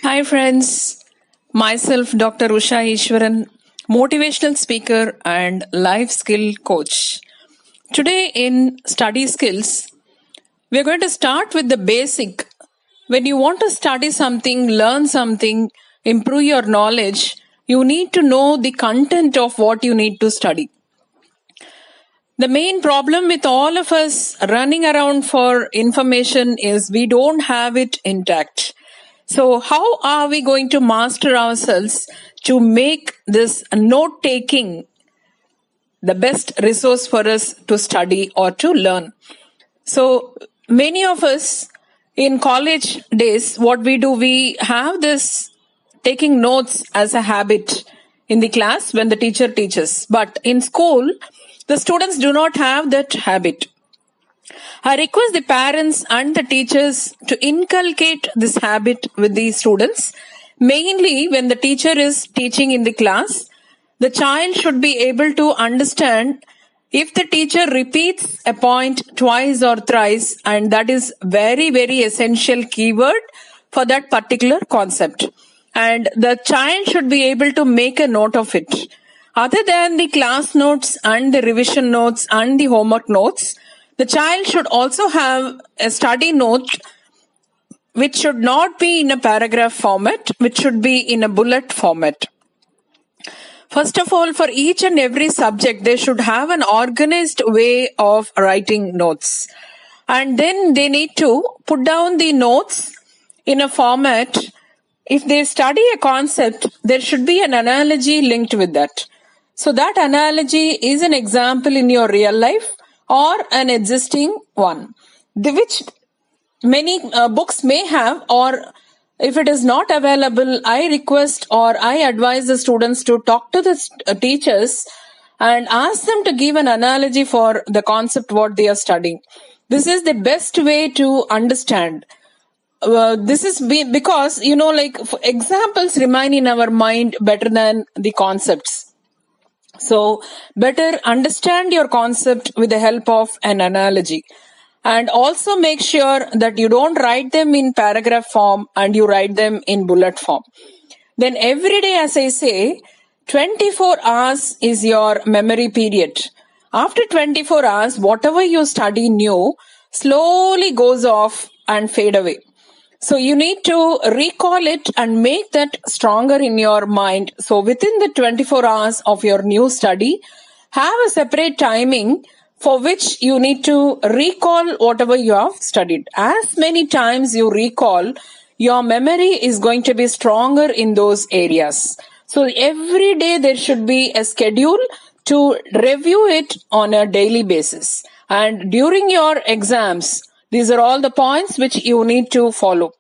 Hi friends, myself Dr.Ushaa Eswaran, motivational speaker and life skill coach. Today in study skills, we're going to start with the basic. When you want to study something, learn something, improve your knowledge, you need to know the content of what you need to study. The main problem with all of us running around for information is we don't have it intact. So how are we going to master ourselves to make this note taking the best resource for us to study or to learn? So many of us in college days, what we do, we have this taking notes as a habit in the class when the teacher teaches. But in school, the students do not have that habit. I request the parents and the teachers to inculcate this habit with the students. Mainly when the teacher is teaching in the class, the child should be able to understand if the teacher repeats a point twice or thrice, and that is very, very essential keyword for that particular concept. And the child should be able to make a note of it. Other than the class notes and the revision notes and the homework notes, the child should also have a study note which should not be in a paragraph format, which should be in a bullet format. First of all, for each and every subject, they should have an organized way of writing notes. And then they need to put down the notes in a format. If they study a concept, there should be an analogy linked with that. So that analogy is an example in your real life or an existing one, which many books may have, or if it is not available, I request or I advise the students to talk to the teachers and ask them to give an analogy for the concept what they are studying. This is the best way to understand. This is because, examples remain in our mind better than the concepts. So better understand your concept with the help of an analogy. And also make sure that you don't write them in paragraph form and you write them in bullet form. Then every day, as I say, 24 hours is your memory period. After 24 hours, whatever you study new slowly goes off and fade away. So you need to recall it and make that stronger in your mind. So within the 24 hours of your new study, have a separate timing for which you need to recall whatever you have studied. As many times you recall, your memory is going to be stronger in those areas. So every day there should be a schedule to review it on a daily basis. And during your exams, these are all the points which you need to follow.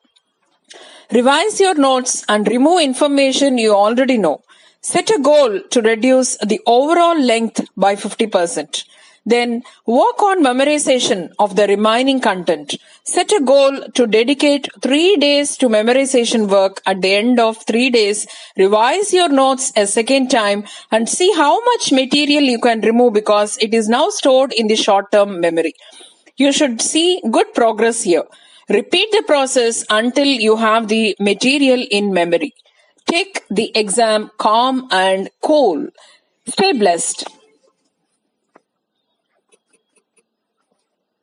Revise your notes and remove information you already know. Set a goal to reduce the overall length by 50%. Then work on memorization of the remaining content. Set a goal to dedicate 3 days to memorization work. At the end of 3 days, revise your notes a second time and see how much material you can remove because it is now stored in the short-term memory. You should see good progress here. Repeat the process until you have the material in memory. Take the exam calm and cool. Stay blessed.